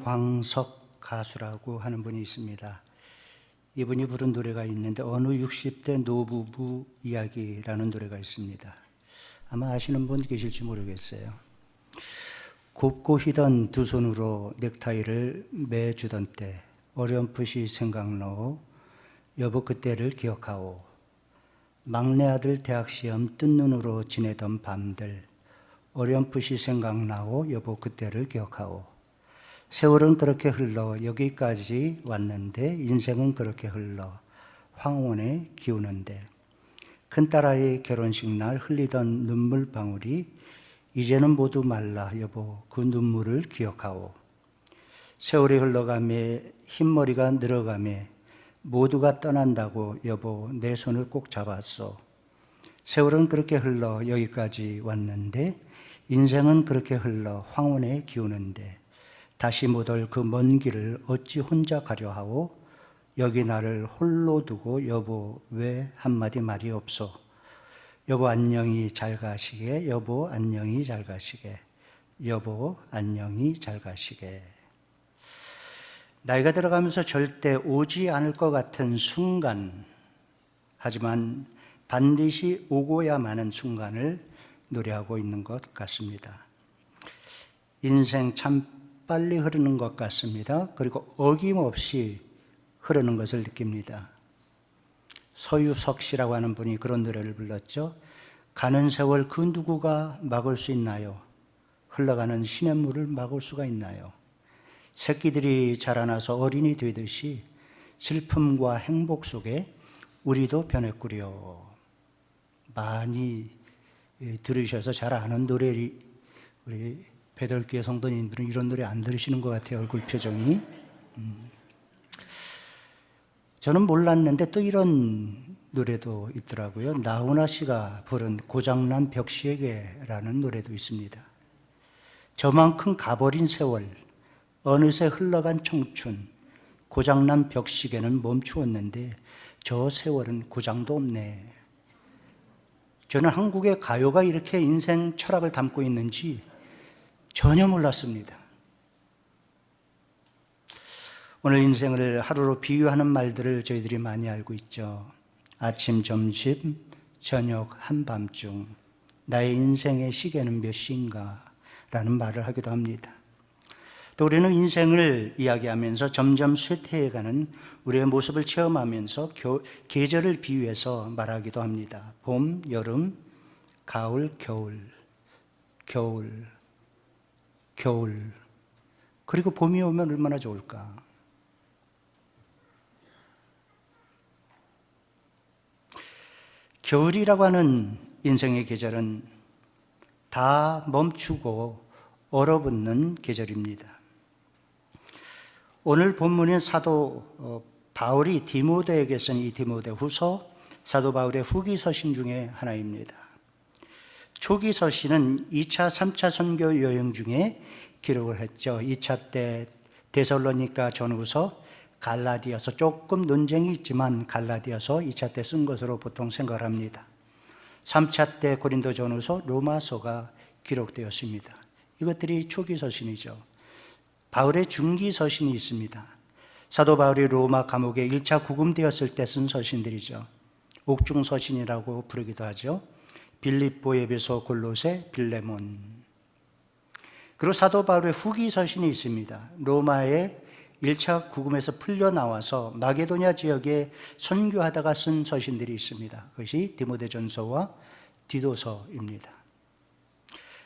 김광석 가수라고 하는 분이 있습니다. 이분이 부른 노래가 있는데 어느 60대 노부부 이야기라는 노래가 있습니다. 아마 아시는 분 계실지 모르겠어요. 곱고 희던 두 손으로 넥타이를 매주던 때 어렴풋이 생각나오 여보 그때를 기억하오. 막내 아들 대학시험 뜬 눈으로 지내던 밤들 어렴풋이 생각나오 여보 그때를 기억하오. 세월은 그렇게 흘러 여기까지 왔는데 인생은 그렇게 흘러 황혼에 기우는데 큰딸아이 결혼식 날 흘리던 눈물방울이 이제는 모두 말라 여보 그 눈물을 기억하오. 세월이 흘러가매 흰머리가 늘어가매 모두가 떠난다고 여보 내 손을 꼭 잡았어. 세월은 그렇게 흘러 여기까지 왔는데 인생은 그렇게 흘러 황혼에 기우는데 다시 못 올 그 먼 길을 어찌 혼자 가려 하오. 여기 나를 홀로 두고 여보 왜 한마디 말이 없어. 여보 안녕히 잘 가시게 여보 안녕히 잘 가시게 여보 안녕히 잘 가시게. 나이가 들어가면서 절대 오지 않을 것 같은 순간, 하지만 반드시 오고야 마는 순간을 노래하고 있는 것 같습니다. 인생 참 빨리 흐르는 것 같습니다. 그리고 어김없이 흐르는 것을 느낍니다. 서유석 씨라고 하는 분이 그런 노래를 불렀죠. 가는 세월 그 누구가 막을 수 있나요? 흘러가는 시냇물을 막을 수가 있나요? 새끼들이 자라나서 어린이 되듯이 슬픔과 행복 속에 우리도 변했구려. 많이 들으셔서 잘 아는 노래리 우리 배들교회 성도님들은 이런 노래 안 들으시는 것 같아요. 얼굴 표정이. 저는 몰랐는데 또 이런 노래도 있더라고요. 나훈아 씨가 부른 고장난 벽시에게라는 노래도 있습니다. 저만큼 가버린 세월, 어느새 흘러간 청춘, 고장난 벽시계는 멈추었는데 저 세월은 고장도 없네. 저는 한국의 가요가 이렇게 인생 철학을 담고 있는지 전혀 몰랐습니다. 오늘 인생을 하루로 비유하는 말들을 저희들이 많이 알고 있죠. 아침, 점심, 저녁, 한밤중 나의 인생의 시계는 몇 시인가 라는 말을 하기도 합니다. 또 우리는 인생을 이야기하면서 점점 쇠퇴해가는 우리의 모습을 체험하면서 계절을 비유해서 말하기도 합니다. 봄, 여름, 가을, 겨울, 겨울, 겨울. 그리고 봄이 오면 얼마나 좋을까? 겨울이라고 하는 인생의 계절은 다 멈추고 얼어붙는 계절입니다. 오늘 본문인 사도 바울이 디모데에게 쓴 이 디모데 후서, 사도 바울의 후기 서신 중에 하나입니다. 초기 서신은 2차, 3차 선교 여행 중에 기록을 했죠. 2차 때 데살로니가 전후서, 갈라디아서, 조금 논쟁이 있지만 갈라디아서 2차 때 쓴 것으로 보통 생각을 합니다. 3차 때 고린도 전후서, 로마서가 기록되었습니다. 이것들이 초기 서신이죠. 바울의 중기 서신이 있습니다. 사도 바울이 로마 감옥에 1차 구금되었을 때 쓴 서신들이죠. 옥중 서신이라고 부르기도 하죠. 빌립보, 에베소, 골로새, 빌레몬. 그리고 사도 바울의 후기 서신이 있습니다. 로마의 1차 구금에서 풀려나와서 마게도냐 지역에 선교하다가 쓴 서신들이 있습니다. 그것이 디모데전서와 디도서입니다.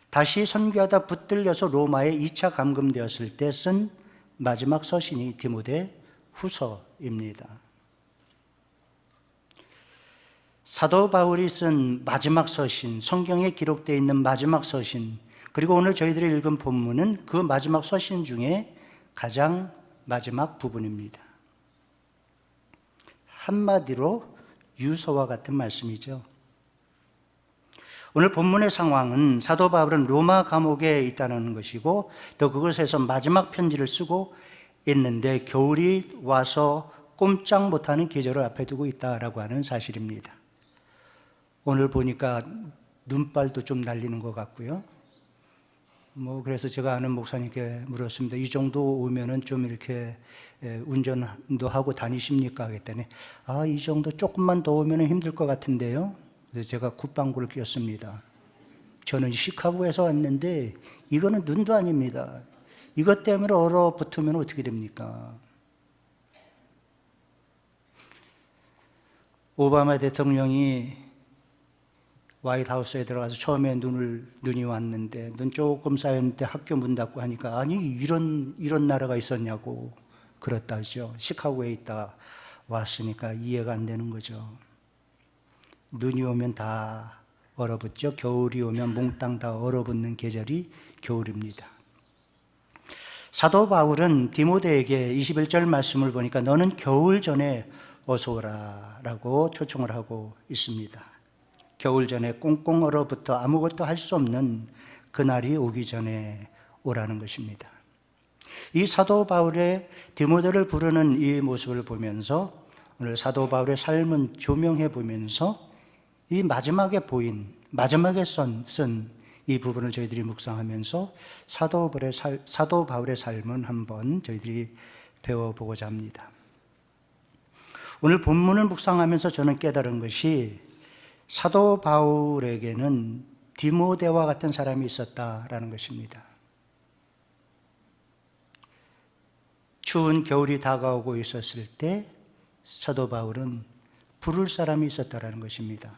다시 선교하다 붙들려서 로마에 2차 감금되었을 때 쓴 마지막 서신이 디모데 후서입니다. 사도 바울이 쓴 마지막 서신, 성경에 기록되어 있는 마지막 서신, 그리고 오늘 저희들이 읽은 본문은 그 마지막 서신 중에 가장 마지막 부분입니다. 한마디로 유서와 같은 말씀이죠. 오늘 본문의 상황은 사도 바울은 로마 감옥에 있다는 것이고 또 그곳에서 마지막 편지를 쓰고 있는데 겨울이 와서 꼼짝 못하는 계절을 앞에 두고 있다라고 하는 사실입니다. 오늘 보니까 눈발도 좀 날리는 것 같고요. 그래서 제가 아는 목사님께 물었습니다. 이 정도 오면은 좀 이렇게 운전도 하고 다니십니까? 그랬더니 이 정도 조금만 더 오면은 힘들 것 같은데요. 그래서 제가 콧방구를 꼈습니다. 저는 시카고에서 왔는데 이거는 눈도 아닙니다. 이것 때문에 얼어붙으면 어떻게 됩니까? 오바마 대통령이 화이트하우스에 들어가서 처음에 눈이 왔는데 눈 조금 쌓였는데 학교 문 닫고 하니까 아니 이런 나라가 있었냐고 그렇다죠. 시카고에 있다 왔으니까 이해가 안 되는 거죠. 눈이 오면 다 얼어붙죠. 겨울이 오면 몽땅 다 얼어붙는 계절이 겨울입니다. 사도 바울은 디모데에게 21절 말씀을 보니까 너는 겨울 전에 어서 오라 라고 초청을 하고 있습니다. 겨울 전에 꽁꽁 얼어붙어 아무것도 할 수 없는 그날이 오기 전에 오라는 것입니다. 이 사도 바울의 디모데를 부르는 이 모습을 보면서 오늘 사도 바울의 삶은 조명해 보면서 이 마지막에 쓴 이 부분을 저희들이 묵상하면서 사도 바울의 삶은 한번 저희들이 배워보고자 합니다. 오늘 본문을 묵상하면서 저는 깨달은 것이 사도 바울에게는 디모데와 같은 사람이 있었다라는 것입니다. 추운 겨울이 다가오고 있었을 때 사도 바울은 부를 사람이 있었다라는 것입니다.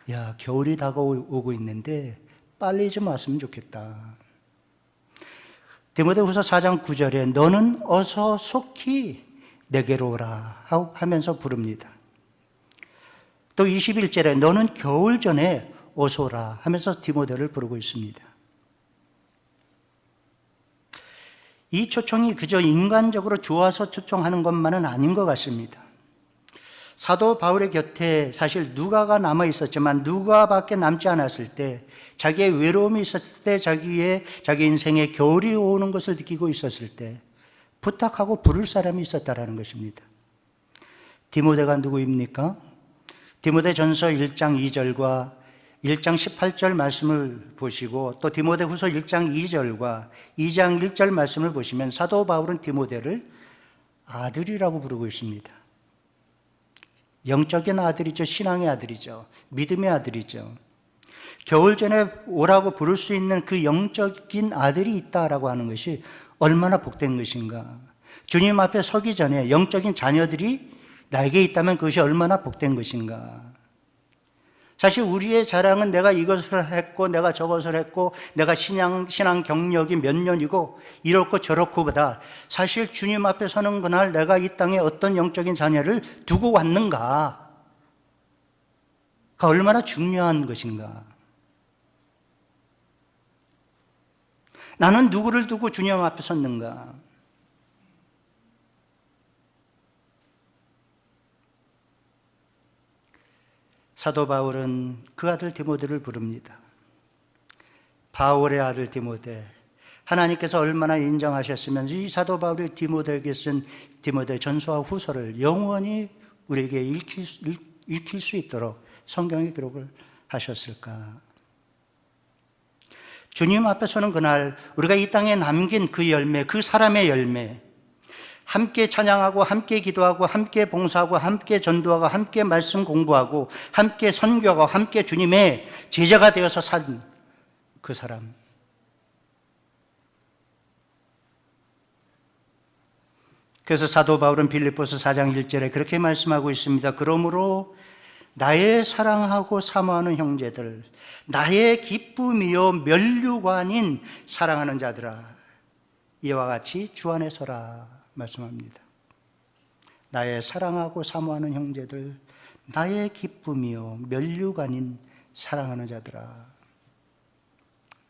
야, 겨울이 다가오고 있는데 빨리 좀 왔으면 좋겠다. 디모데후서 4장 9절에 너는 어서 속히 내게로 오라 하면서 부릅니다. 또 21절에 너는 겨울 전에 어서 오라 하면서 디모데를 부르고 있습니다. 이 초청이 그저 인간적으로 좋아서 초청하는 것만은 아닌 것 같습니다. 사도 바울의 곁에 사실 누가가 남아 있었지만 누가밖에 남지 않았을 때 자기의 외로움이 있었을 때 자기 인생에 겨울이 오는 것을 느끼고 있었을 때 부탁하고 부를 사람이 있었다라는 것입니다. 디모데가 누구입니까? 디모데전서 1장 2절과 1장 18절 말씀을 보시고 또 디모데후서 1장 2절과 2장 1절 말씀을 보시면 사도 바울은 디모데를 아들이라고 부르고 있습니다. 영적인 아들이죠. 신앙의 아들이죠. 믿음의 아들이죠. 겨울 전에 오라고 부를 수 있는 그 영적인 아들이 있다라고 하는 것이 얼마나 복된 것인가. 주님 앞에 서기 전에 영적인 자녀들이 나에게 있다면 그것이 얼마나 복된 것인가. 사실 우리의 자랑은 내가 이것을 했고 내가 저것을 했고 내가 신앙 경력이 몇 년이고 이렇고 저렇고 보다 사실 주님 앞에 서는 그날 내가 이 땅에 어떤 영적인 자녀를 두고 왔는가가 얼마나 중요한 것인가. 나는 누구를 두고 주님 앞에 섰는가. 사도 바울은 그 아들 디모데를 부릅니다. 바울의 아들 디모데, 하나님께서 얼마나 인정하셨으면 이 사도 바울이 디모데에게 쓴 디모데 전서와 후서를 영원히 우리에게 읽힐 수 있도록 성경에 기록을 하셨을까. 주님 앞에 서는 그날 우리가 이 땅에 남긴 그 열매, 그 사람의 열매, 함께 찬양하고 함께 기도하고 함께 봉사하고 함께 전도하고 함께 말씀 공부하고 함께 선교하고 함께 주님의 제자가 되어서 산 그 사람. 그래서 사도 바울은 빌립보서 4장 1절에 그렇게 말씀하고 있습니다. 그러므로 나의 사랑하고 사모하는 형제들, 나의 기쁨이요 면류관인 사랑하는 자들아, 이와 같이 주 안에 서라 말씀합니다. 나의 사랑하고 사모하는 형제들, 나의 기쁨이요 면류관인 사랑하는 자들아.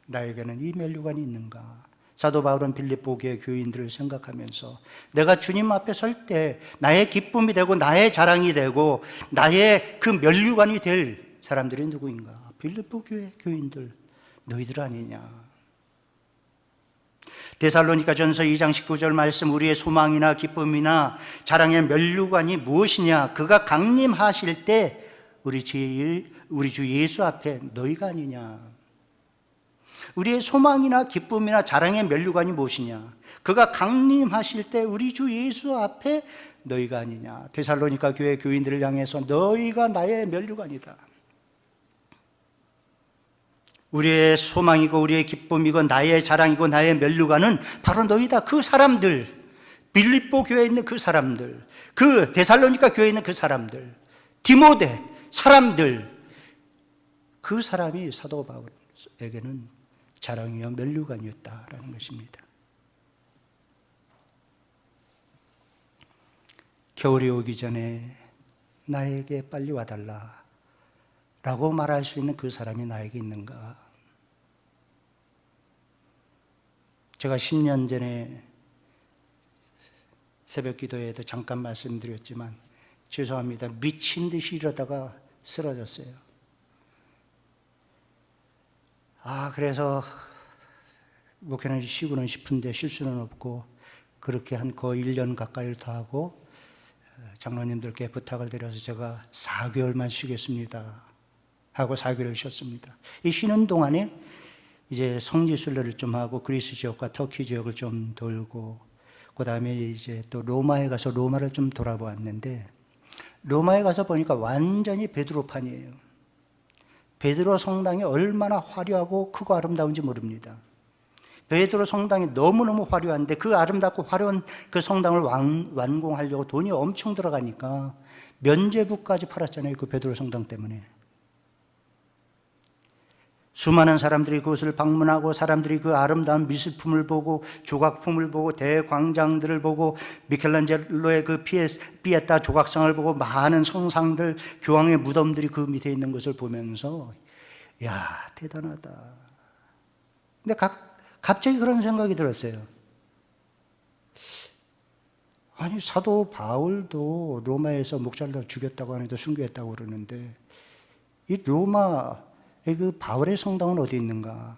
나에게는 이 면류관이 있는가? 사도 바울은 빌립보 교회 교인들을 생각하면서 내가 주님 앞에 설 때 나의 기쁨이 되고 나의 자랑이 되고 나의 그 면류관이 될 사람들이 누구인가? 빌립보 교회 교인들, 너희들 아니냐? 데살로니가 전서 2장 19절 말씀, 우리의 소망이나 기쁨이나 자랑의 면류관이 무엇이냐? 그가 강림하실 때 우리 주 예수 앞에 너희가 아니냐? 우리의 소망이나 기쁨이나 자랑의 면류관이 무엇이냐? 그가 강림하실 때 우리 주 예수 앞에 너희가 아니냐. 데살로니가 교회 교인들을 향해서 너희가 나의 면류관이다. 우리의 소망이고 우리의 기쁨이고 나의 자랑이고 나의 면류관은 바로 너희다. 그 사람들, 빌립보 교회에 있는 그 사람들, 그 데살로니가 교회에 있는 그 사람들, 디모데 사람들, 그 사람이 사도 바울에게는 자랑이요 면류관이었다라는 것입니다. 겨울이 오기 전에 나에게 빨리 와달라 라고 말할 수 있는 그 사람이 나에게 있는가? 제가 10년 전에 새벽 기도회에도 잠깐 말씀드렸지만 죄송합니다. 미친 듯이 이러다가 쓰러졌어요. 그래서 목회는 쉬고는 싶은데 쉴 수는 없고 그렇게 한 거의 1년 가까이를 더 하고 장로님들께 부탁을 드려서 제가 4개월만 쉬겠습니다 하고 4개월을 쉬었습니다. 이 쉬는 동안에 이제 성지순례를 좀 하고 그리스 지역과 터키 지역을 좀 돌고 그 다음에 이제 또 로마에 가서 로마를 좀 돌아보았는데 로마에 가서 보니까 완전히 베드로판이에요. 베드로 성당이 얼마나 화려하고 크고 아름다운지 모릅니다. 베드로 성당이 너무너무 화려한데 그 아름답고 화려한 그 성당을 완공하려고 돈이 엄청 들어가니까 면제부까지 팔았잖아요. 그 베드로 성당 때문에. 수많은 사람들이 그것을 방문하고 사람들이 그 아름다운 미술품을 보고 조각품을 보고 대광장들을 보고 미켈란젤로의 그 피에타 조각상을 보고 많은 성상들, 교황의 무덤들이 그 밑에 있는 것을 보면서 야, 대단하다. 근데 갑자기 그런 생각이 들었어요. 아니, 사도 바울도 로마에서 목자를 죽였다고 하는데 순교했다고 그러는데 이 로마의 그 바울의 성당은 어디 있는가?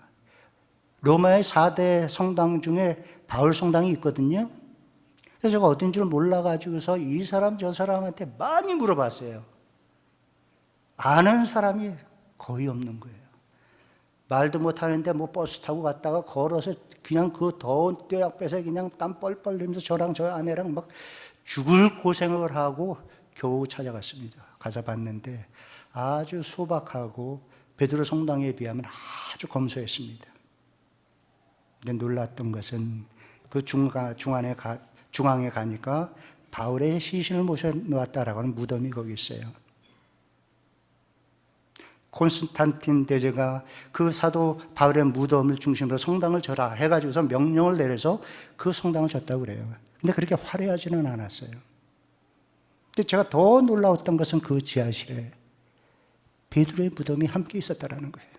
로마의 4대 성당 중에 바울 성당이 있거든요. 그래서 제가 어딘 줄 몰라가지고서 이 사람 저 사람한테 많이 물어봤어요. 아는 사람이 거의 없는 거예요. 말도 못하는데 뭐 버스 타고 갔다가 걸어서 그냥 그 더운 뙤약볕에 그냥 땀 뻘뻘 흘리면서 저랑 저 아내랑 막 죽을 고생을 하고 겨우 찾아갔습니다. 가서 봤는데 아주 소박하고 베드로 성당에 비하면 아주 검소했습니다. 근데 놀랐던 것은 그 중앙에 가니까 바울의 시신을 모셔놓았다라고 하는 무덤이 거기 있어요. 콘스탄틴 대제가 그 사도 바울의 무덤을 중심으로 성당을 져라 해가지고서 명령을 내려서 그 성당을 졌다고 그래요. 근데 그렇게 화려하지는 않았어요. 근데 제가 더 놀라웠던 것은 그 지하실에 베드로의 무덤이 함께 있었다라는 거예요.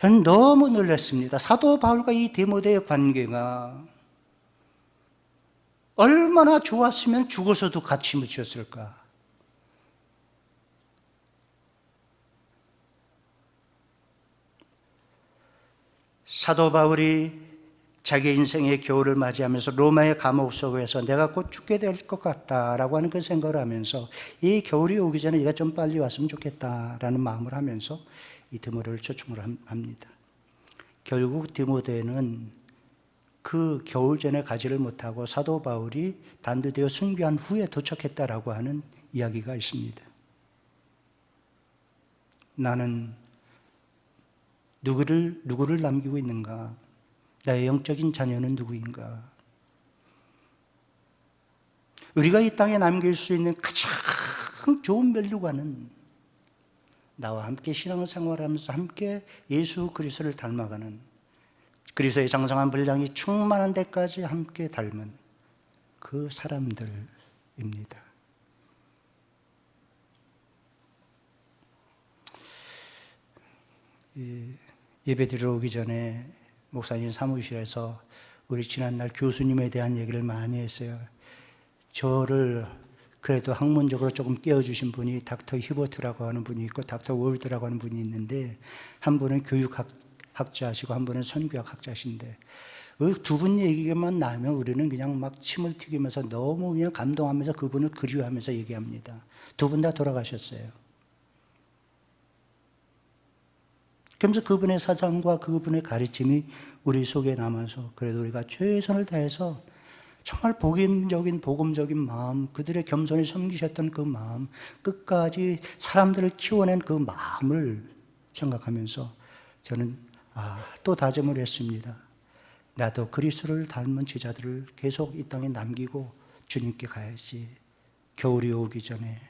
저는 너무 놀랐습니다. 사도 바울과 이 디모데의 관계가 얼마나 좋았으면 죽어서도 같이 묻혔을까. 사도 바울이 자기 인생의 겨울을 맞이하면서 로마의 감옥 속에서 내가 곧 죽게 될 것 같다라고 하는 그 생각을 하면서 이 겨울이 오기 전에 얘가 좀 빨리 왔으면 좋겠다라는 마음을 하면서 이 디모데를 초청을 합니다. 결국 디모데는 그 겨울 전에 가지를 못하고 사도 바울이 단두되어 순교한 후에 도착했다라고 하는 이야기가 있습니다. 나는 누구를 남기고 있는가? 나의 영적인 자녀는 누구인가? 우리가 이 땅에 남길 수 있는 가장 좋은 면류관은 나와 함께 신앙생활하면서 함께 예수 그리스도를 닮아가는 그리스도의 장성한 분량이 충만한 데까지 함께 닮은 그 사람들입니다. 예배드리러 오기 전에 목사님 사무실에서 우리 지난날 교수님에 대한 얘기를 많이 했어요. 저를 그래도 학문적으로 조금 깨워주신 분이 닥터 히버트라고 하는 분이 있고 닥터 월드라고 하는 분이 있는데 한 분은 교육학자시고 한 분은 선교학자신데 두 분 얘기만 나면 우리는 그냥 막 침을 튀기면서 너무 그냥 감동하면서 그분을 그리워하면서 얘기합니다. 두 분 다 돌아가셨어요. 그러면서 그분의 사상과 그분의 가르침이 우리 속에 남아서 그래도 우리가 최선을 다해서 정말 복음적인 마음, 그들의 겸손히 섬기셨던 그 마음, 끝까지 사람들을 키워낸 그 마음을 생각하면서 저는 또 다짐을 했습니다. 나도 그리스도를 닮은 제자들을 계속 이 땅에 남기고 주님께 가야지. 겨울이 오기 전에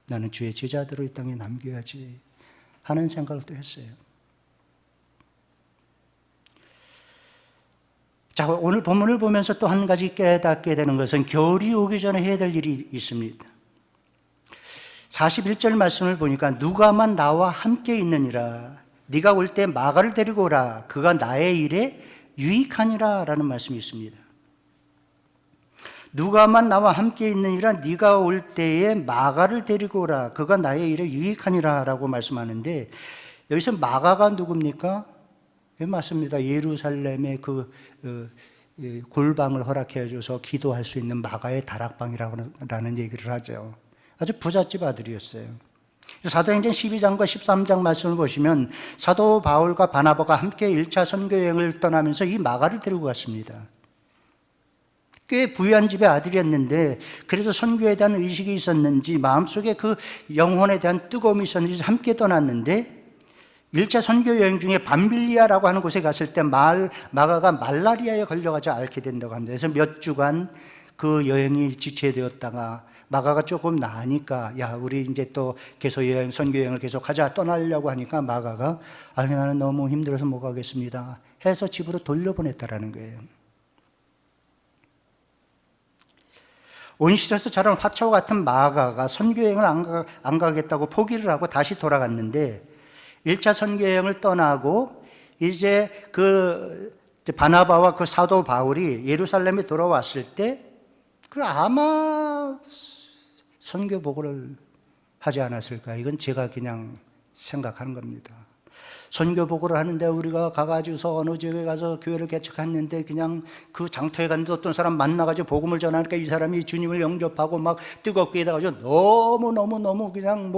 나는 주의 제자들을 이 땅에 남겨야지 하는 생각을 또 했어요. 자, 오늘 본문을 보면서 또 한 가지 깨닫게 되는 것은 겨울이 오기 전에 해야 될 일이 있습니다. 41절 말씀을 보니까 누가만 나와 함께 있느니라. 네가 올 때 마가를 데리고 오라. 그가 나의 일에 유익하니라 라는 말씀이 있습니다. 누가만 나와 함께 있느니라. 네가 올 때에 마가를 데리고 오라. 그가 나의 일에 유익하니라 라고 말씀하는데, 여기서 마가가 누굽니까? 네, 맞습니다. 예루살렘의 골방을 허락해 줘서 기도할 수 있는 마가의 다락방이라는 얘기를 하죠. 아주 부잣집 아들이었어요. 사도행전 12장과 13장 말씀을 보시면 사도 바울과 바나바가 함께 1차 선교 여행을 떠나면서 이 마가를 데리고 갔습니다. 꽤 부유한 집의 아들이었는데 그래도 선교에 대한 의식이 있었는지 마음속에 그 영혼에 대한 뜨거움이 있었는지 함께 떠났는데 1차 선교 여행 중에 밤빌리아라고 하는 곳에 갔을 때 마가가 말라리아에 걸려가지고 앓게 된다고 합니다. 그래서 몇 주간 그 여행이 지체되었다가 마가가 조금 나으니까 우리 이제 또 계속 선교 여행을 계속 하자 떠나려고 하니까 마가가 나는 너무 힘들어서 못 가겠습니다 해서 집으로 돌려보냈다라는 거예요. 온실에서 자란 화초와 같은 마가가 선교 여행을 안 가겠다고 포기를 하고 다시 돌아갔는데 1차 선교 여행을 떠나고 이제 바나바와 그 사도 바울이 예루살렘에 돌아왔을 때 아마 선교 보고를 하지 않았을까? 이건 제가 그냥 생각하는 겁니다. 선교 보고를 하는데 우리가 가가지고서 어느 지역에 가서 교회를 개척했는데 그냥 그 장터에 갔는데 어떤 사람 만나가지고 복음을 전하니까 이 사람이 주님을 영접하고 막 뜨겁게 해가지고 너무 그냥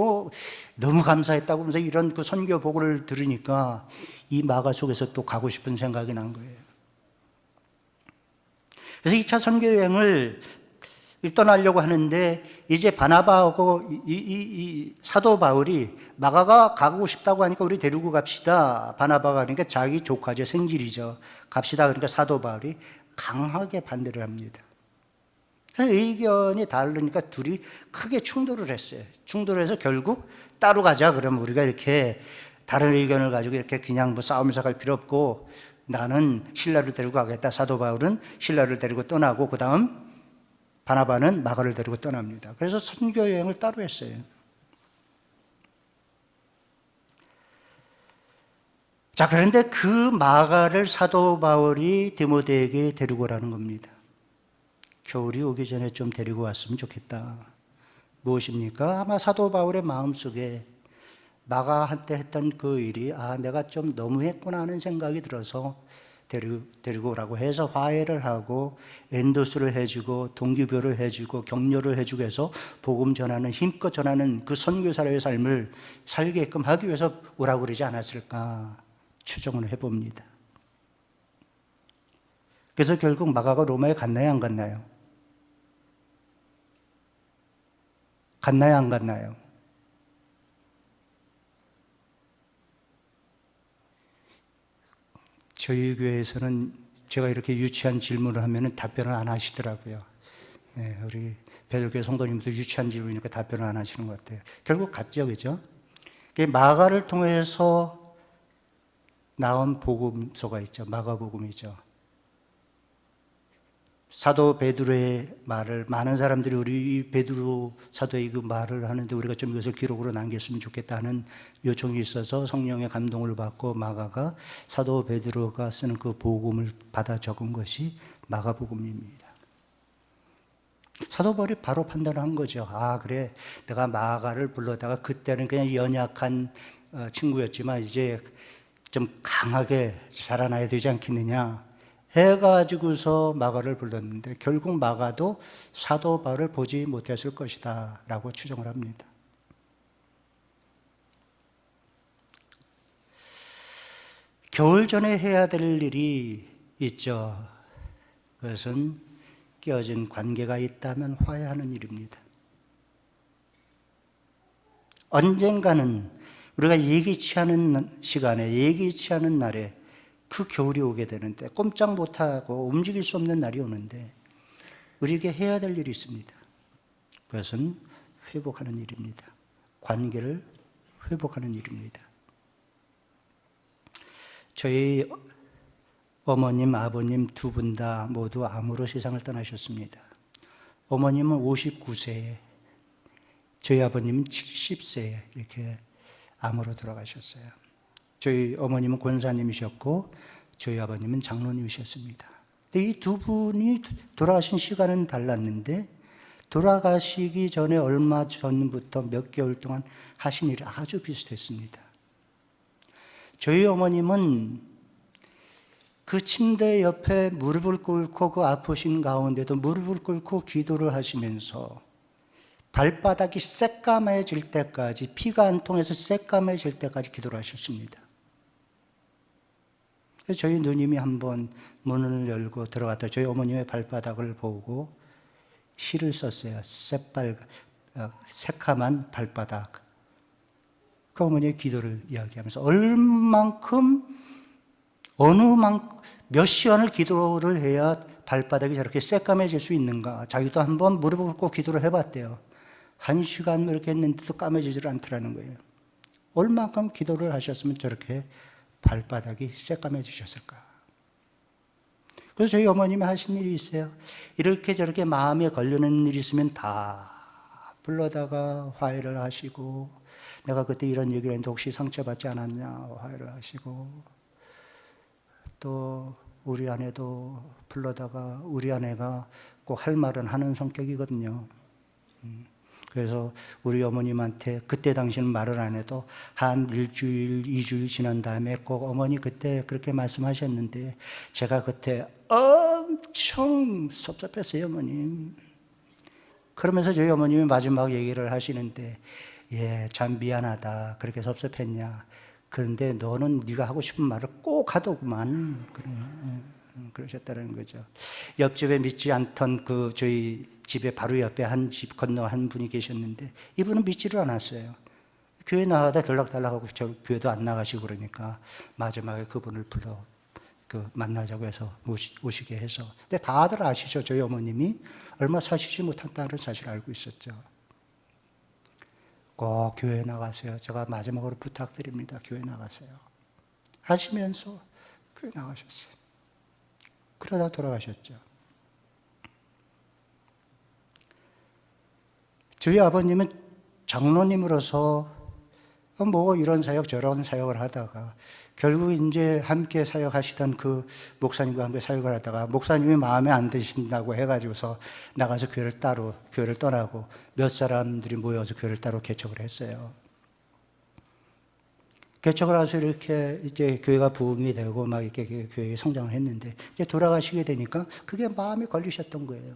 너무 감사했다고 하면서 이런 그 선교 보고를 들으니까 이 마가 속에서 또 가고 싶은 생각이 난 거예요. 그래서 2차 선교 여행을 떠나려고 하는데 이제 바나바하고 이 사도 바울이 마가가 가고 싶다고 하니까 우리 데리고 갑시다. 바나바가 그러니까 자기 조카죠. 생질이죠. 갑시다. 그러니까 사도 바울이 강하게 반대를 합니다. 의견이 다르니까 둘이 크게 충돌을 했어요. 충돌해서 결국 따로 가자. 그러면 우리가 이렇게 다른 의견을 가지고 이렇게 그냥 싸우면서 갈 필요 없고 나는 실라를 데리고 가겠다. 사도 바울은 실라를 데리고 떠나고 그 다음 바나바는 마가를 데리고 떠납니다. 그래서 선교 여행을 따로 했어요. 자, 그런데 그 마가를 사도 바울이 디모데에게 데리고 오라는 겁니다. 겨울이 오기 전에 좀 데리고 왔으면 좋겠다. 무엇입니까? 아마 사도 바울의 마음속에 마가한테 했던 그 일이 내가 좀 너무했구나 하는 생각이 들어서 데리고 오라고 해서 화해를 하고 엔도스를 해주고 동기부여를 해주고 격려를 해주고 해서 복음 전하는 힘껏 전하는 그 선교사의 삶을 살게끔 하기 위해서 오라고 그러지 않았을까 추정을 해봅니다. 그래서 결국 마가가 로마에 갔나요 안 갔나요? 갔나요 안 갔나요? 저희 교회에서는 제가 이렇게 유치한 질문을 하면 답변을 안 하시더라고요. 네, 우리 배들교회 성도님도 유치한 질문이니까 답변을 안 하시는 것 같아요. 결국 갔죠, 그죠? 마가를 통해서 나온 복음서가 있죠. 마가복음이죠. 사도 베드로의 말을 많은 사람들이 우리 베드로 사도의 그 말을 하는데 우리가 좀 이것을 기록으로 남겼으면 좋겠다는 요청이 있어서 성령의 감동을 받고 마가가 사도 베드로가 쓰는 그 복음을 받아 적은 것이 마가복음입니다. 사도 바울이 바로 판단한 거죠. 그래, 내가 마가를 불러다가 그때는 그냥 연약한 친구였지만 이제 좀 강하게 자라나야 되지 않겠느냐 해가지고서 마가를 불렀는데 결국 마가도 사도 바울을 보지 못했을 것이다 라고 추정을 합니다. 겨울 전에 해야 될 일이 있죠. 그것은 깨어진 관계가 있다면 화해하는 일입니다. 언젠가는 우리가 예기치 않은 시간에, 예기치 않은 날에 그 겨울이 오게 되는데, 꼼짝 못하고 움직일 수 없는 날이 오는데 우리에게 해야 될 일이 있습니다. 그것은 회복하는 일입니다. 관계를 회복하는 일입니다. 저희 어머님, 아버님 두 분 다 모두 암으로 세상을 떠나셨습니다. 어머님은 59세에, 저희 아버님은 70세에 이렇게 암으로 돌아가셨어요. 저희 어머님은 권사님이셨고 저희 아버님은 장로님이셨습니다. 근데 이 두 분이 돌아가신 시간은 달랐는데 돌아가시기 전에 얼마 전부터 몇 개월 동안 하신 일이 아주 비슷했습니다. 저희 어머님은 그 침대 옆에 무릎을 꿇고 그 아프신 가운데도 무릎을 꿇고 기도를 하시면서 발바닥이 새까매질 때까지, 피가 안 통해서 새까매질 때까지 기도를 하셨습니다. 그래서 저희 누님이 한번 문을 열고 들어갔다 저희 어머님의 발바닥을 보고 시를 썼어요. 새카만 발바닥. 그 어머니의 기도를 이야기하면서 몇 시간을 기도를 해야 발바닥이 저렇게 새까매질 수 있는가. 자기도 한번 무릎을 꿇고 기도를 해봤대요. 1시간 이렇게 했는데도 까매지질 않더라는 거예요. 얼만큼 기도를 하셨으면 저렇게 발바닥이 새까매지셨을까. 그래서 저희 어머님이 하신 일이 있어요. 이렇게 저렇게 마음에 걸리는 일이 있으면 다 불러다가 화해를 하시고, 내가 그때 이런 얘기를 했는데 혹시 상처받지 않았냐 화해를 하시고, 또 우리 아내도 불러다가 우리 아내가 꼭 할 말은 하는 성격이거든요. 그래서 우리 어머님한테 그때 당시는 말을 안 해도 한 1주일, 2주일 지난 다음에 꼭 어머니 그때 그렇게 말씀하셨는데 제가 그때 엄청 섭섭했어요, 어머님. 그러면서 저희 어머님이 마지막 얘기를 하시는데, 예, 참 미안하다. 그렇게 섭섭했냐. 그런데 너는 네가 하고 싶은 말을 꼭 하더구만. 그러셨다는 거죠. 옆집에 믿지 않던 그 저희 집에 바로 옆에 한 집 건너 한 분이 계셨는데 이분은 믿지를 않았어요. 교회 나가다 들락달락하고 저 교회도 안 나가시고 그러니까 마지막에 그분을 불러 만나자고 해서 오시게 해서. 근데 다들 아시죠? 저희 어머님이 얼마 사시지 못한다는 사실을 알고 있었죠. 꼭 교회 나가세요. 제가 마지막으로 부탁드립니다. 교회 나가세요. 하시면서 교회 나가셨어요. 그러다 돌아가셨죠. 저희 아버님은 장로님으로서 뭐 이런 사역 저런 사역을 하다가 결국 이제 함께 사역하시던 그 목사님과 함께 사역을 하다가 목사님이 마음에 안 드신다고 해가지고서 나가서 교회를 떠나고 몇 사람들이 모여서 교회를 따로 개척을 했어요. 개척을 해서 이렇게 이제 교회가 부흥이 되고 막 이렇게 교회에 성장을 했는데 이제 돌아가시게 되니까 그게 마음에 걸리셨던 거예요.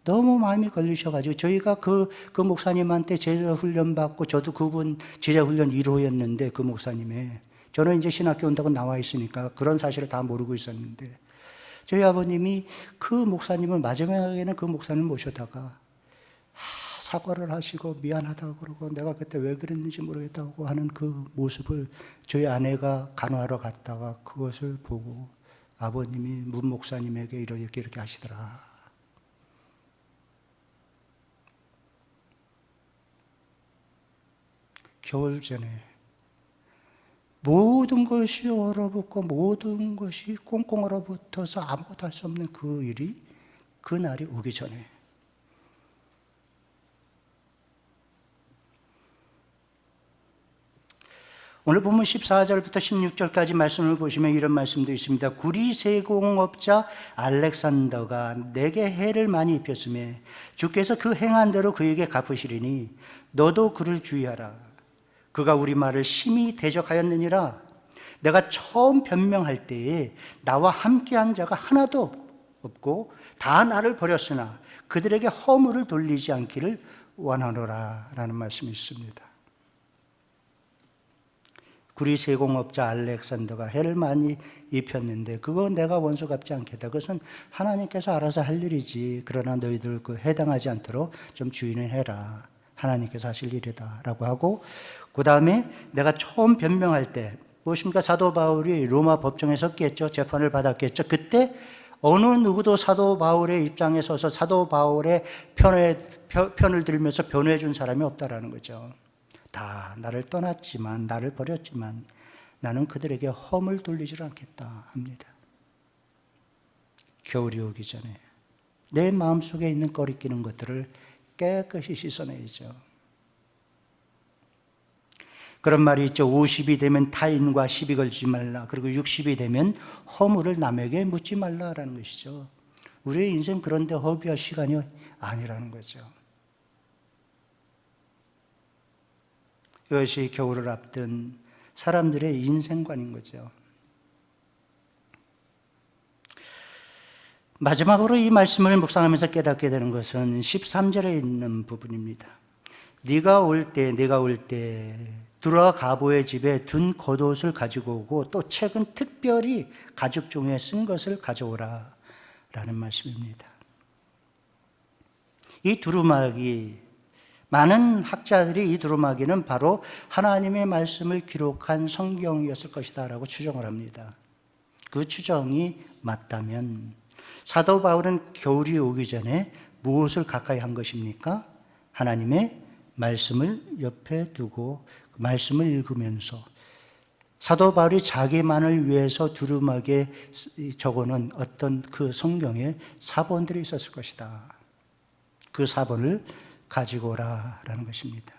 너무 마음이 걸리셔가지고 저희가 그 목사님한테 제자 훈련 받고 저도 그분 제자 훈련 1호였는데 그 목사님의 저는 이제 신학교 온다고 나와 있으니까 그런 사실을 다 모르고 있었는데 저희 아버님이 그 목사님을 마지막에는 그 목사님을 모셔다가 사과를 하시고 미안하다고 그러고 내가 그때 왜 그랬는지 모르겠다고 하는 그 모습을 저희 아내가 간호하러 갔다가 그것을 보고 아버님이 문 목사님에게 이렇게 하시더라. 겨울 전에 모든 것이 얼어붙고 모든 것이 꽁꽁 얼어붙어서 아무것도 할 수 없는 그 일이 그 날이 오기 전에 오늘 보면 14절부터 16절까지 말씀을 보시면 이런 말씀도 있습니다. 구리 세공업자 알렉산더가 내게 해를 많이 입혔음에 주께서 그 행한 대로 그에게 갚으시리니 너도 그를 주의하라. 그가 우리 말을 심히 대적하였느니라. 내가 처음 변명할 때에 나와 함께한 자가 하나도 없고 다 나를 버렸으나 그들에게 허물을 돌리지 않기를 원하노라 라는 말씀이 있습니다. 구리 세공업자 알렉산더가 해를 많이 입혔는데 그거 내가 원수 갚지 않겠다. 그것은 하나님께서 알아서 할 일이지. 그러나 너희들 그 해당하지 않도록 좀 주의는 해라. 하나님께서 하실 일이다 라고 하고, 그 다음에 내가 처음 변명할 때 무엇입니까? 사도 바울이 로마 법정에 섰겠죠. 재판을 받았겠죠. 그때 어느 누구도 사도 바울의 입장에 서서 사도 바울의 편을 들면서 변호해 준 사람이 없다라는 거죠. 다 나를 떠났지만, 나를 버렸지만 나는 그들에게 험을 돌리지 않겠다 합니다. 겨울이 오기 전에 내 마음속에 있는 꺼리끼는 것들을 깨끗이 씻어내야죠. 그런 말이 있죠. 50이 되면 타인과 시비 걸지 말라. 그리고 60이 되면 허물을 남에게 묻지 말라라는 것이죠. 우리의 인생 그런데 허비할 시간이 아니라는 거죠. 이것이 겨울을 앞둔 사람들의 인생관인 거죠. 마지막으로 이 말씀을 묵상하면서 깨닫게 되는 것은 13절에 있는 부분입니다. 네가 올 때 두라 가보의 집에 둔 겉옷을 가지고 오고 또 책은 특별히 가죽 종이에 쓴 것을 가져오라 라는 말씀입니다. 이 두루마기, 많은 학자들이 이 두루마기는 바로 하나님의 말씀을 기록한 성경이었을 것이다 라고 추정을 합니다. 그 추정이 맞다면 사도 바울은 겨울이 오기 전에 무엇을 가까이 한 것입니까? 하나님의 말씀을 옆에 두고 말씀을 읽으면서 사도 바울이 자기만을 위해서 두루마기에 적어놓은 어떤 그 성경의 사본들이 있었을 것이다. 그 사본을 가지고 오라라는 것입니다.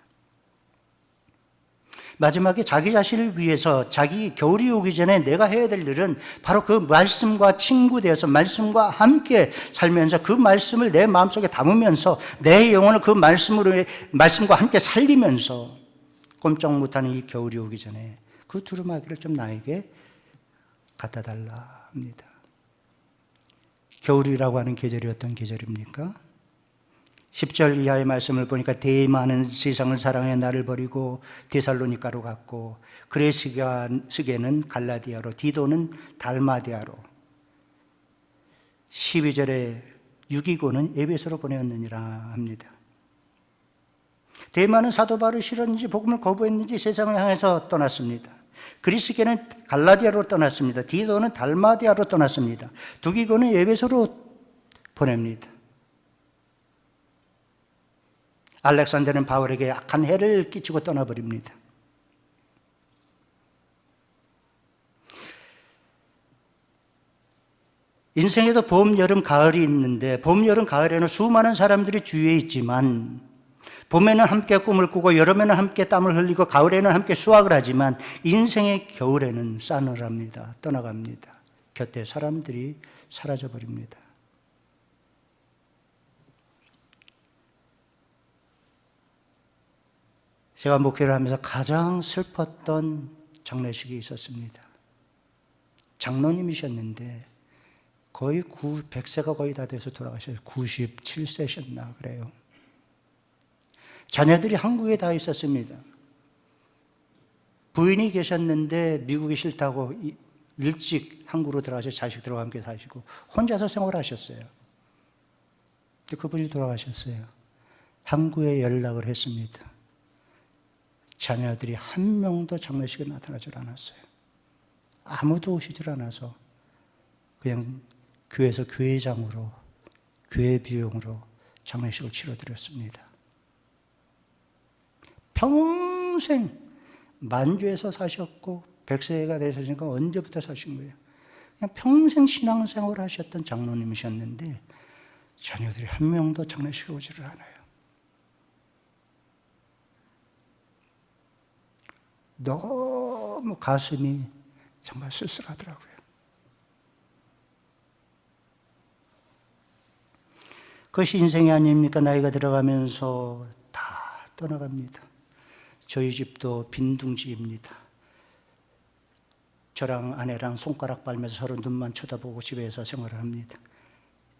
마지막에 자기 자신을 위해서 자기 겨울이 오기 전에 내가 해야 될 일은 바로 그 말씀과 친구되어서 말씀과 함께 살면서 그 말씀을 내 마음속에 담으면서 내 영혼을 그 말씀과 함께 살리면서 꼼짝 못하는 이 겨울이 오기 전에 그 두루마기를 좀 나에게 갖다 달라 합니다. 겨울이라고 하는 계절이 어떤 계절입니까? 10절 이하의 말씀을 보니까 대만은 세상을 사랑해 나를 버리고 데살로니가로 갔고 그레스게는 갈라디아로 디도는 달마디아로 12절에 유기고는 에베소로 보내었느니라 합니다. 대만은 사도 바울이 싫었는지 복음을 거부했는지 세상을 향해서 떠났습니다. 그리스게는 갈라디아로 떠났습니다. 디도는 달마디아로 떠났습니다. 두기고는 에베소로 보냅니다. 알렉산더는 바울에게 악한 해를 끼치고 떠나버립니다. 인생에도 봄, 여름, 가을이 있는데 봄, 여름, 가을에는 수많은 사람들이 주위에 있지만 봄에는 함께 꿈을 꾸고 여름에는 함께 땀을 흘리고 가을에는 함께 수확을 하지만 인생의 겨울에는 싸늘합니다. 떠나갑니다. 곁에 사람들이 사라져버립니다. 제가 목회를 하면서 가장 슬펐던 장례식이 있었습니다. 장로님이셨는데 거의 100세가 거의 다 돼서 돌아가셨어요. 97세셨나 그래요. 자녀들이 한국에 다 있었습니다. 부인이 계셨는데 미국이 싫다고 일찍 한국으로 들어가서 자식들과 함께 사시고 혼자서 생활하셨어요. 근데 그분이 돌아가셨어요. 한국에 연락을 했습니다. 자녀들이 한 명도 장례식에 나타나질 않았어요. 아무도 오시질 않아서 그냥 교회에서 교회장으로 교회 비용으로 장례식을 치러드렸습니다. 평생 만주에서 사셨고 100세가 되셨으니까 언제부터 사신 거예요? 그냥 평생 신앙생활을 하셨던 장로님이셨는데 자녀들이 한 명도 장례식에 오지를 않아요. 너무 가슴이 정말 쓸쓸하더라고요. 그것이 인생이 아닙니까? 나이가 들어가면서 다 떠나갑니다. 저희 집도 빈둥지입니다. 저랑 아내랑 손가락 빨면서 서로 눈만 쳐다보고 집에서 생활을 합니다.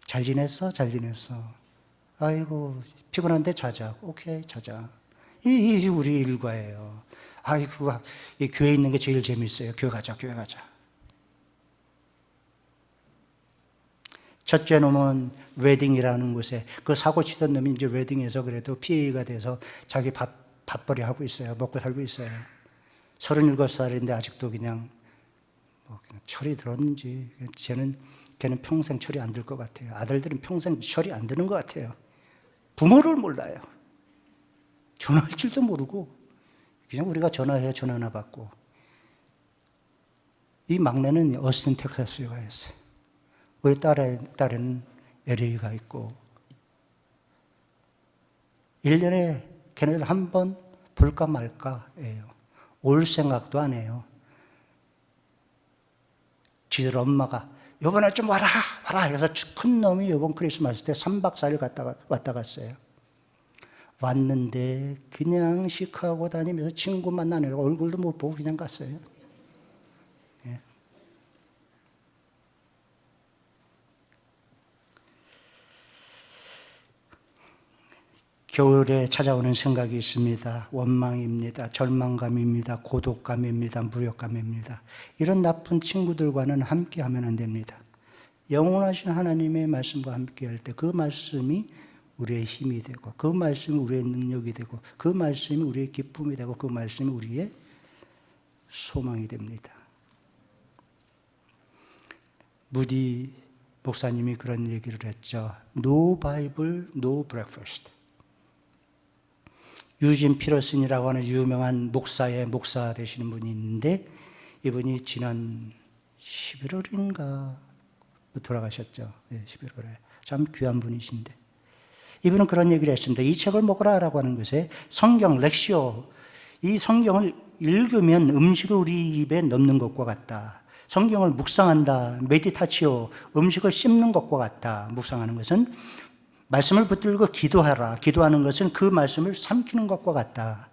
잘 지냈어? 잘 지냈어? 아이고 피곤한데 자자. 오케이 자자. 이 우리 일과예요. 아이고, 이 교회 있는 게 제일 재밌어요. 교회 가자, 교회 가자. 첫째 놈은 웨딩이라는 곳에 그 사고 치던 놈이 이제 웨딩에서 그래도 피해가 돼서 자기 밥벌이 하고 있어요. 먹고 살고 있어요. 37살인데 아직도 그냥 철이 들었는지 걔는 평생 철이 안 들 것 같아요. 아들들은 평생 철이 안 드는 것 같아요. 부모를 몰라요. 전화할 줄도 모르고 그냥 우리가 전화해야 전화나 받고. 이 막내는 어스틴 텍사스에 가 있어요. 우리 딸은 LA가 있고 1년에 걔네들 한 번 볼까 말까예요. 올 생각도 안 해요. 지들 엄마가 이번에 좀 와라 그래서 큰 놈이 이번 크리스마스 때 3박 4일 왔다 갔어요. 왔는데 그냥 시크하고 다니면서 친구 만나느라고 얼굴도 못 보고 그냥 갔어요. 예. 겨울에 찾아오는 생각이 있습니다. 원망입니다. 절망감입니다. 고독감입니다. 무력감입니다. 이런 나쁜 친구들과는 함께하면 안 됩니다. 영원하신 하나님의 말씀과 함께할 때 그 말씀이 우리의 힘이 되고 그 말씀이 우리의 능력이 되고 그 말씀이 우리의 기쁨이 되고 그 말씀이 우리의 소망이 됩니다. 무디 목사님이 그런 얘기를 했죠. No Bible, no breakfast. 유진 피러슨이라고 하는 유명한 목사 되시는 분이 있는데 이분이 지난 11월인가 돌아가셨죠. 네, 11월에. 참 귀한 분이신데 이분은 그런 얘기를 했습니다. 이 책을 먹으라라고 하는 것에 성경, 렉시오, 이 성경을 읽으면 음식을 우리 입에 넣는 것과 같다. 성경을 묵상한다, 메디타치오, 음식을 씹는 것과 같다. 묵상하는 것은 말씀을 붙들고 기도하라. 기도하는 것은 그 말씀을 삼키는 것과 같다.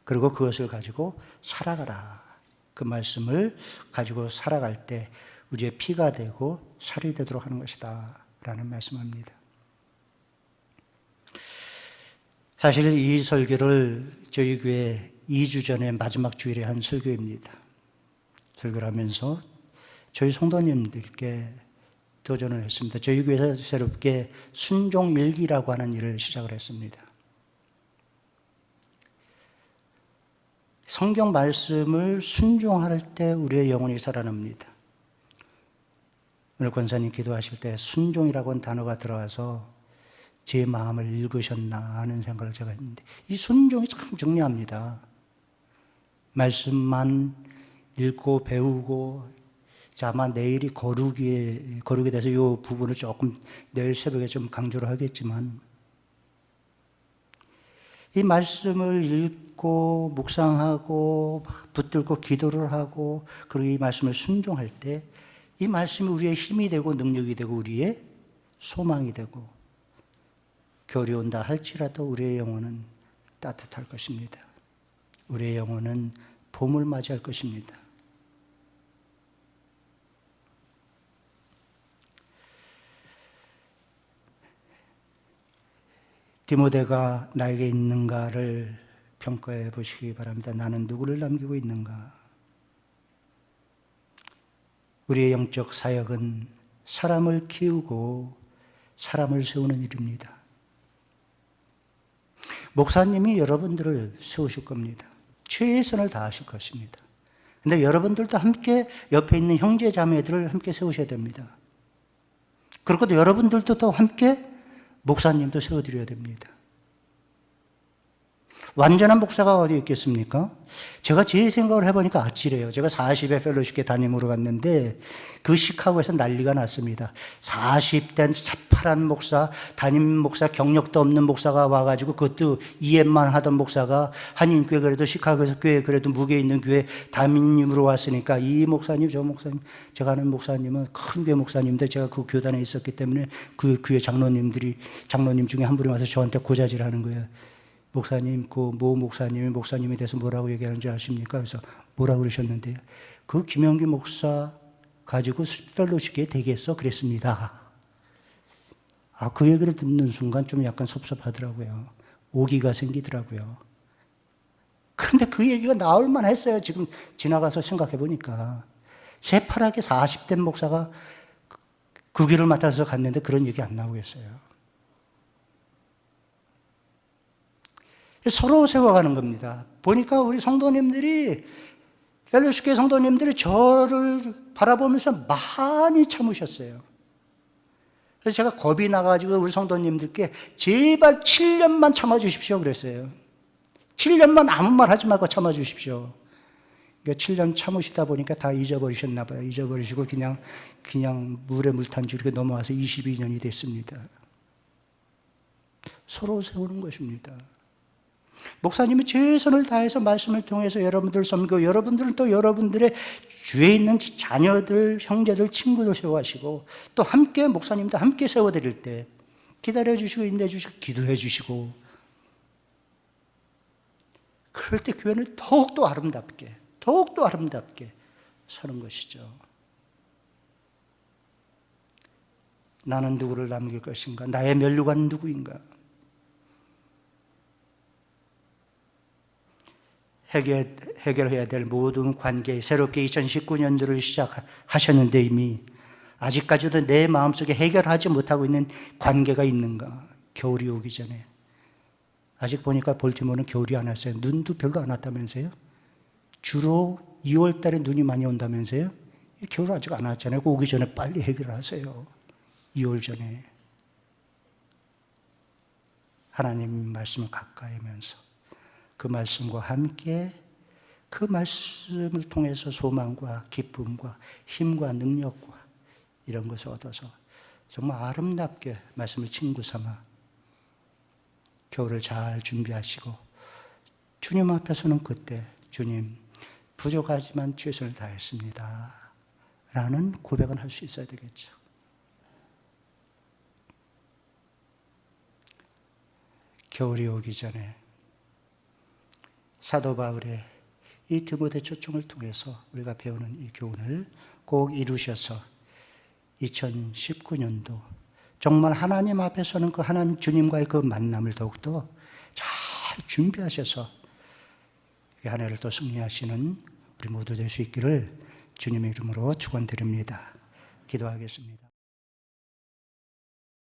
그리고 그것을 가지고 살아가라. 그 말씀을 가지고 살아갈 때 우리의 피가 되고 살이 되도록 하는 것이다. 라는 말씀합니다. 사실 이 설교를 저희 교회 2주 전에 마지막 주일에 한 설교입니다. 설교를 하면서 저희 성도님들께 도전을 했습니다. 저희 교회에서 새롭게 순종일기라고 하는 일을 시작을 했습니다. 성경 말씀을 순종할 때 우리의 영혼이 살아납니다. 오늘 권사님 기도하실 때 순종이라고 하는 단어가 들어와서 제 마음을 읽으셨나 하는 생각을 제가 했는데 이 순종이 참 중요합니다. 말씀만 읽고 배우고 아마 내일이 거룩에 대해서 이 부분을 조금 내일 새벽에 좀 강조를 하겠지만 이 말씀을 읽고 묵상하고 붙들고 기도를 하고 그리고 이 말씀을 순종할 때 이 말씀이 우리의 힘이 되고 능력이 되고 우리의 소망이 되고 겨울이 온다 할지라도 우리의 영혼은 따뜻할 것입니다. 우리의 영혼은 봄을 맞이할 것입니다. 디모데가 나에게 있는가를 평가해 보시기 바랍니다. 나는 누구를 남기고 있는가? 우리의 영적 사역은 사람을 키우고 사람을 세우는 일입니다. 목사님이 여러분들을 세우실 겁니다. 최선을 다하실 것입니다. 그런데 여러분들도 함께 옆에 있는 형제 자매들을 함께 세우셔야 됩니다. 그리고 또 여러분들도 또 함께 목사님도 세워드려야 됩니다. 완전한 목사가 어디 있겠습니까? 제가 제 생각을 해보니까 아찔해요. 제가 40에 펠로쉽계 담임으로 갔는데 그 시카고에서 난리가 났습니다. 40된 새파란 목사, 담임 목사, 경력도 없는 목사가 와가지고 그것도 이해만 하던 목사가 한인교회 그래도 시카고에서 교회 그래도 무게 있는 교회 담임으로 왔으니까 이 목사님 저 목사님 제가 아는 목사님은 큰 교회 목사님인데 제가 그 교단에 있었기 때문에 그 교회 장로님 중에 한 분이 와서 저한테 고자질 하는 거예요. 목사님, 그 모 목사님이 목사님에 대해서 뭐라고 얘기하는지 아십니까? 그래서 뭐라고 그러셨는데요? 그 김영기 목사 가지고 펠로쉽계 되겠어? 그랬습니다. 그 얘기를 듣는 순간 좀 약간 섭섭하더라고요. 오기가 생기더라고요. 그런데 그 얘기가 나올 만했어요. 지금 지나가서 생각해 보니까. 새파랗게 40대 목사가 그 길을 맡아서 갔는데 그런 얘기 안 나오겠어요. 서로 세워가는 겁니다. 보니까 우리 성도님들이, 펠로시교회 성도님들이 저를 바라보면서 많이 참으셨어요. 그래서 제가 겁이 나가지고 우리 성도님들께 제발 7년만 참아주십시오 그랬어요. 7년만 아무 말 하지 말고 참아주십시오. 그러니까 7년 참으시다 보니까 다 잊어버리셨나 봐요. 잊어버리시고 그냥 물에 물 탄 줄 이렇게 넘어와서 22년이 됐습니다. 서로 세우는 것입니다. 목사님이 최선을 다해서 말씀을 통해서 여러분들 섬기고, 여러분들은 또 여러분들의 주위에 있는 자녀들, 형제들, 친구들 세워하시고, 또 함께 목사님도 함께 세워드릴 때 기다려주시고 인내해주시고 기도해주시고, 그럴 때 교회는 더욱더 아름답게 사는 것이죠. 나는 누구를 남길 것인가? 나의 면류관은 누구인가? 해결해야 될 모든 관계, 새롭게 2019년도를 시작하셨는데 이미 아직까지도 내 마음속에 해결하지 못하고 있는 관계가 있는가? 겨울이 오기 전에. 아직 보니까 볼티모어는 겨울이 안 왔어요. 눈도 별로 안 왔다면서요? 주로 2월 달에 눈이 많이 온다면서요? 겨울 아직 안 왔잖아요. 오기 전에 빨리 해결하세요. 2월 전에. 하나님 말씀을 가까이 하면서 그 말씀과 함께 그 말씀을 통해서 소망과 기쁨과 힘과 능력과 이런 것을 얻어서 정말 아름답게 말씀을 친구 삼아 겨울을 잘 준비하시고 주님 앞에 서는 그때 주님 부족하지만 최선을 다했습니다 라는 고백은 할 수 있어야 되겠죠. 겨울이 오기 전에 사도 바울의 이 디모데 초청을 통해서 우리가 배우는 이 교훈을 꼭 이루셔서 2019년도 정말 하나님 앞에 서는 그 하나님 주님과의 그 만남을 더욱더 잘 준비하셔서 한 해를 또 승리하시는 우리 모두 될 수 있기를 주님의 이름으로 축원드립니다. 기도하겠습니다.